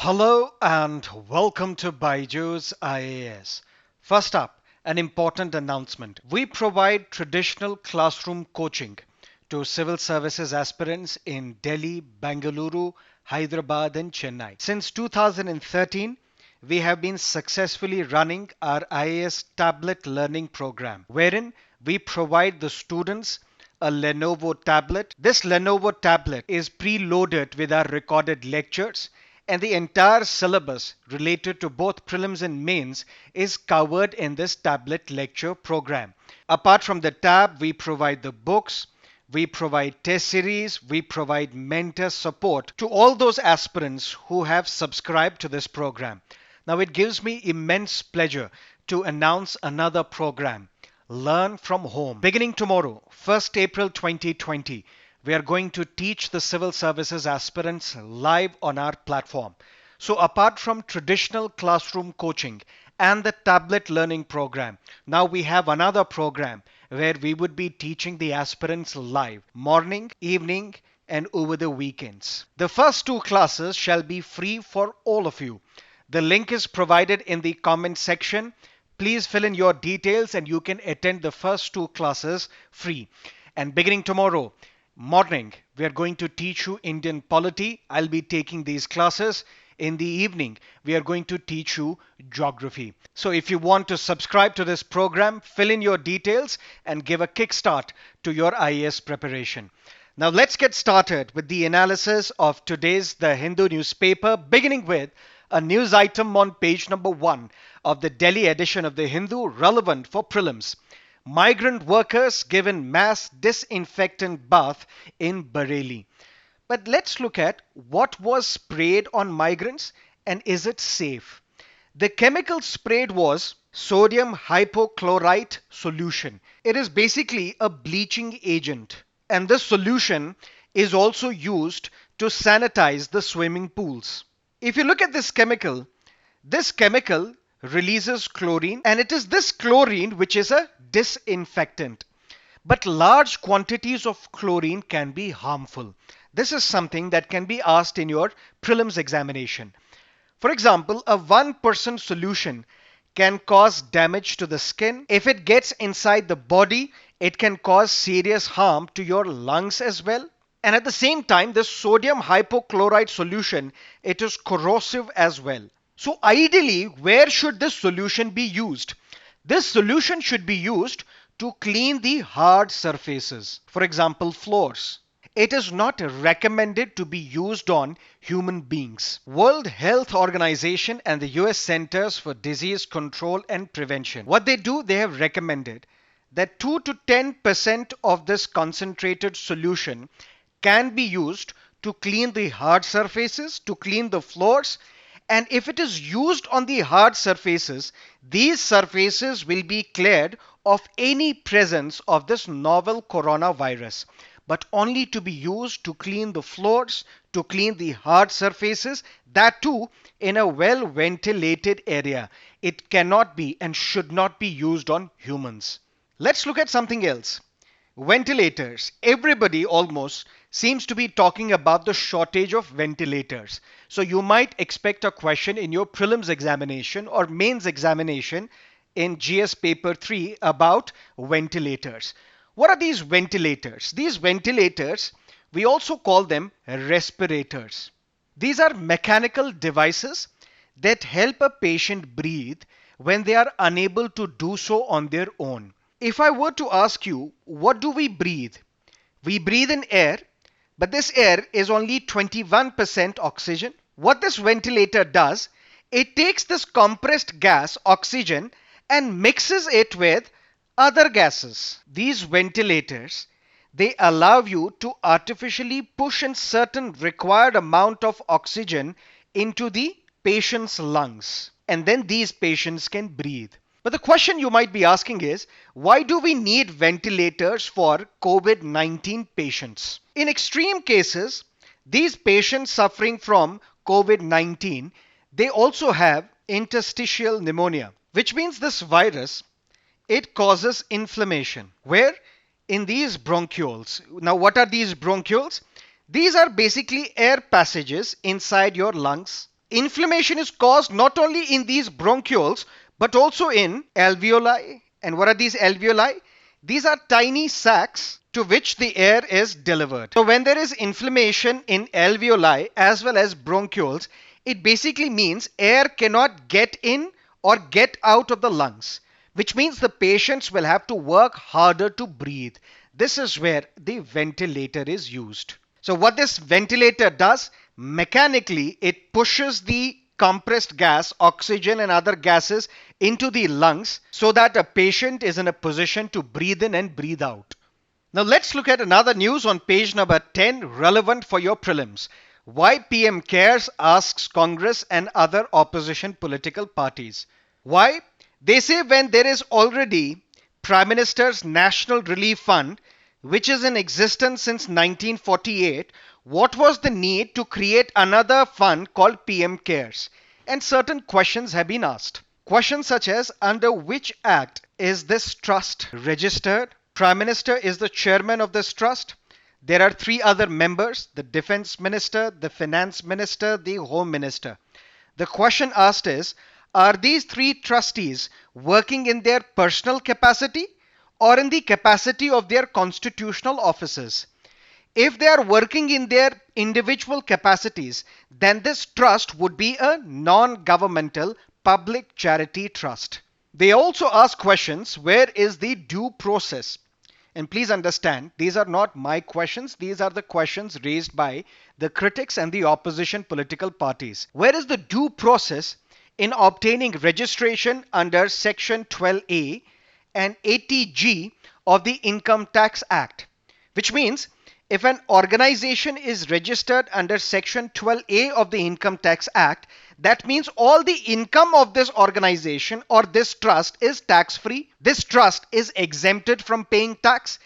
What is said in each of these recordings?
Hello and welcome to BYJU'S IAS. First up, an important announcement. We provide traditional classroom coaching to civil services aspirants in Delhi, Bengaluru, Hyderabad and Chennai. Since 2013, we have been successfully running our IAS tablet learning program, wherein we provide the students a Lenovo tablet. This Lenovo tablet is preloaded with our recorded lectures, and the entire syllabus related to both prelims and mains is covered in this tablet lecture program. Apart from the tab, we provide the books, we provide test series, we provide mentor support to all those aspirants who have subscribed to this program. Now, it gives me immense pleasure to announce another program, Learn from Home. Beginning tomorrow, 1st April 2020, we are going to teach the civil services aspirants live on our platform. So apart from traditional classroom coaching and the tablet learning program, now we have another program where we would be teaching the aspirants live, morning, evening, and over the weekends. The first two classes shall be free for all of you. The link is provided in the comment section. Please fill in your details and you can attend the first two classes free. And beginning tomorrow, morning, we are going to teach you Indian polity. I'll be taking these classes. In the evening, we are going to teach you geography. So if you want to subscribe to this program, fill in your details and give a kickstart to your IAS preparation. Now let's get started with the analysis of today's The Hindu newspaper, beginning with a news item on page number 1 of the Delhi edition of The Hindu relevant for prelims. Migrant workers given mass disinfectant bath in Bareilly. But let's look at what was sprayed on migrants and is it safe? The chemical sprayed was sodium hypochlorite solution. It is basically a bleaching agent, and this solution is also used to sanitize the swimming pools. If you look at this chemical releases chlorine, and it is this chlorine which is a disinfectant. But large quantities of chlorine can be harmful. This is something that can be asked in your prelims examination. For example, a 1% solution can cause damage to the skin. If it gets inside the body, it can cause serious harm to your lungs as well. And at the same time, this sodium hypochlorite solution, it is corrosive as well. So ideally, where should this solution be used? This solution should be used to clean the hard surfaces. For example, floors. It is not recommended to be used on human beings. World Health Organization and the US Centers for Disease Control and Prevention, what they do, they have recommended that 2 to 10% of this concentrated solution can be used to clean the hard surfaces, to clean the floors. And if it is used on the hard surfaces, these surfaces will be cleared of any presence of this novel coronavirus, but only to be used to clean the floors, to clean the hard surfaces, that too in a well ventilated area. It cannot be and should not be used on humans. Let's look at something else. Ventilators. Everybody almost seems to be talking about the shortage of ventilators. So you might expect a question in your prelims examination or mains examination in GS paper 3 about ventilators. What are these ventilators? These ventilators, we also call them respirators. These are mechanical devices that help a patient breathe when they are unable to do so on their own. If I were to ask you, what do we breathe? We breathe in air, but this air is only 21% oxygen. What this ventilator does, it takes this compressed gas, oxygen, and mixes it with other gases. These ventilators, they allow you to artificially push in certain required amount of oxygen into the patient's lungs. And then these patients can breathe. But the question you might be asking is, why do we need ventilators for COVID-19 patients? In extreme cases, these patients suffering from COVID-19, they also have interstitial pneumonia, which means this virus, it causes inflammation. Where? In these bronchioles. Now, what are these bronchioles? These are basically air passages inside your lungs. Inflammation is caused not only in these bronchioles but also in alveoli. And what are these alveoli? These are tiny sacs to which the air is delivered. So when there is inflammation in alveoli as well as bronchioles, it basically means air cannot get in or get out of the lungs, which means the patients will have to work harder to breathe. This is where the ventilator is used. So what this ventilator does, mechanically, it pushes the compressed gas, oxygen and other gases into the lungs so that a patient is in a position to breathe in and breathe out. Now let's look at another news on page number 10, relevant for your prelims. Why PMCARES asks Congress and other opposition political parties. Why? They say when there is already Prime Minister's National Relief Fund, which is in existence since 1948, what was the need to create another fund called PMCARES? And certain questions have been asked. Questions such as, under which act is this trust registered? Prime Minister is the chairman of this trust. There are three other members, the Defense Minister, the Finance Minister, the Home Minister. The question asked is, are these three trustees working in their personal capacity or in the capacity of their constitutional offices? If they are working in their individual capacities, then this trust would be a non-governmental public charity trust. They also ask questions, where is the due process? And please understand, these are not my questions. These are the questions raised by the critics and the opposition political parties. Where is the due process in obtaining registration under Section 12A and 80G of the Income Tax Act? Which means, if an organization is registered under Section 12A of the Income Tax Act, that means all the income of this organization or this trust is tax-free. This trust is exempted from paying tax.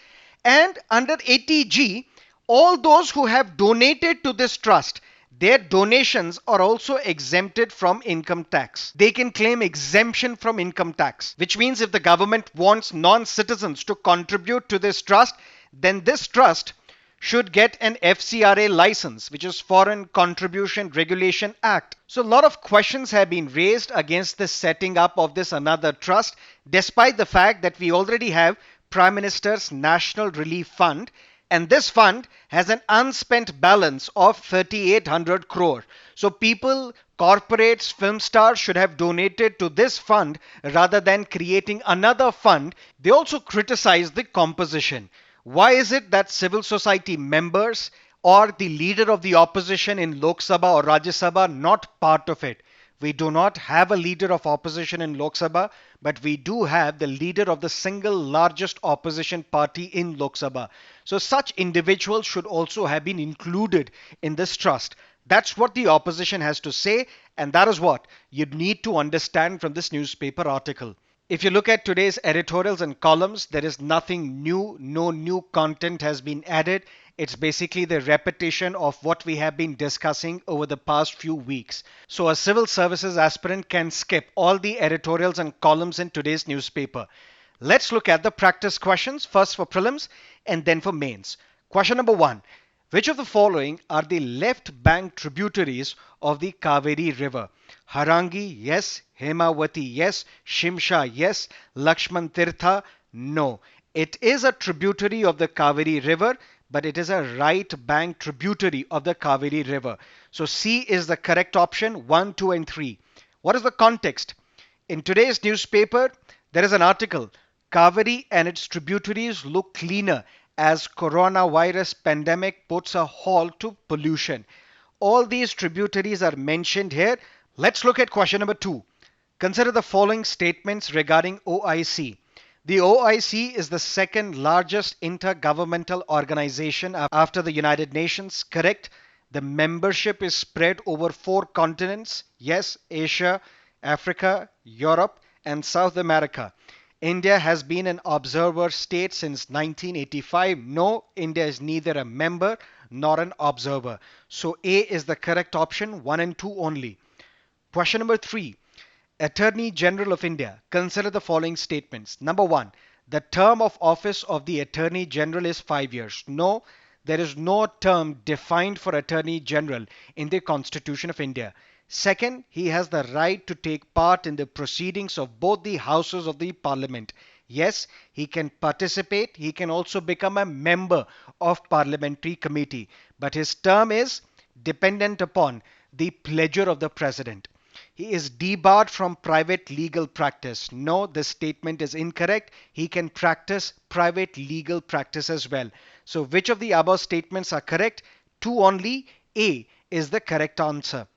And under 80G, all those who have donated to this trust, their donations are also exempted from income tax. They can claim exemption from income tax, which means if the government wants non-citizens to contribute to this trust, then this trust should get an FCRA license, which is Foreign Contribution Regulation Act. So a lot of questions have been raised against the setting up of this another trust, despite the fact that we already have Prime Minister's National Relief Fund, and this fund has an unspent balance of 3,800 crore. So people, corporates, film stars should have donated to this fund rather than creating another fund. They also criticize the composition. Why is it that civil society members or the leader of the opposition in Lok Sabha or Rajya Sabha are not part of it? We do not have a leader of opposition in Lok Sabha, but we do have the leader of the single largest opposition party in Lok Sabha. So such individuals should also have been included in this trust. That's what the opposition has to say, and that is what you need to understand from this newspaper article. If you look at today's editorials and columns, there is nothing new. No new content has been added. It's basically the repetition of what we have been discussing over the past few weeks. So a civil services aspirant can skip all the editorials and columns in today's newspaper. Let's look at the practice questions, first for prelims and then for mains. Question number 1. Which of the following are the left bank tributaries of the Kaveri River? Harangi, yes. Hemavati, yes. Shimsha, yes. Lakshman Tirtha, no. It is a tributary of the Kaveri River, but it is a right bank tributary of the Kaveri River. So C is the correct option, 1, 2 and 3. What is the context? In today's newspaper, there is an article, Kaveri and its tributaries look cleaner as coronavirus pandemic puts a halt to pollution. All these tributaries are mentioned here. Let's look at question number 2. Consider the following statements regarding OIC. The OIC is the second largest intergovernmental organization after the United Nations, correct? The membership is spread over 4 continents. Yes, Asia, Africa, Europe, and South America. India has been an observer state since 1985. No, India is neither a member nor an observer. So A is the correct option, 1 and 2 only. Question number 3. Attorney General of India. Consider the following statements. Number 1. The term of office of the Attorney General is 5 years. No, there is no term defined for Attorney General in the Constitution of India. Second, he has the right to take part in the proceedings of both the houses of the parliament. Yes, he can participate. He can also become a member of parliamentary committee, but his term is dependent upon the pleasure of the president. He is debarred from private legal practice. No, this statement is incorrect. He can practice private legal practice as well. So which of the above statements are correct? Two only. A is the correct answer.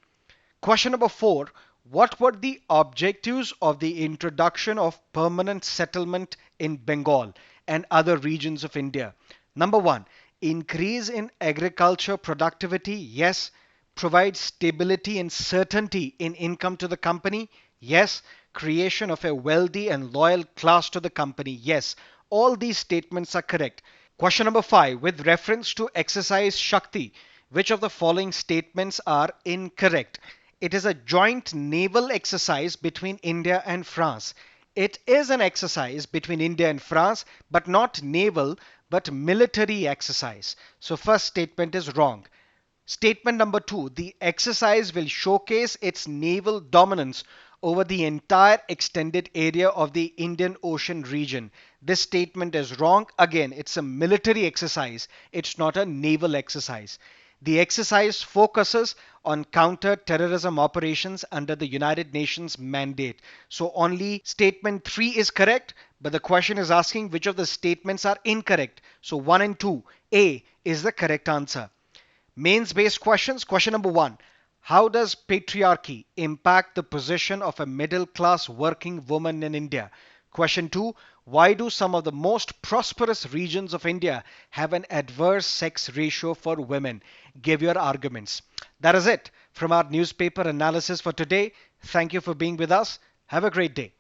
Question number 4. What were the objectives of the introduction of permanent settlement in Bengal and other regions of India? Number 1. Increase in agriculture productivity. Yes. Provide stability and certainty in income to the company. Yes. Creation of a wealthy and loyal class to the company. Yes. All these statements are correct. Question number 5. With reference to exercise Shakti, which of the following statements are incorrect? It is a joint naval exercise between India and France. It is an exercise between India and France, but not naval, but military exercise. So first statement is wrong. Statement number 2, the exercise will showcase its naval dominance over the entire extended area of the Indian Ocean region. This statement is wrong. Again, it's a military exercise. It's not a naval exercise. The exercise focuses on counter-terrorism operations under the United Nations mandate. So only statement 3 is correct, but the question is asking which of the statements are incorrect. So 1 and 2, A is the correct answer. Mains based questions. Question number 1. How does patriarchy impact the position of a middle class working woman in India? Question 2. Why do some of the most prosperous regions of India have an adverse sex ratio for women? Give your arguments. That is it from our newspaper analysis for today. Thank you for being with us. Have a great day.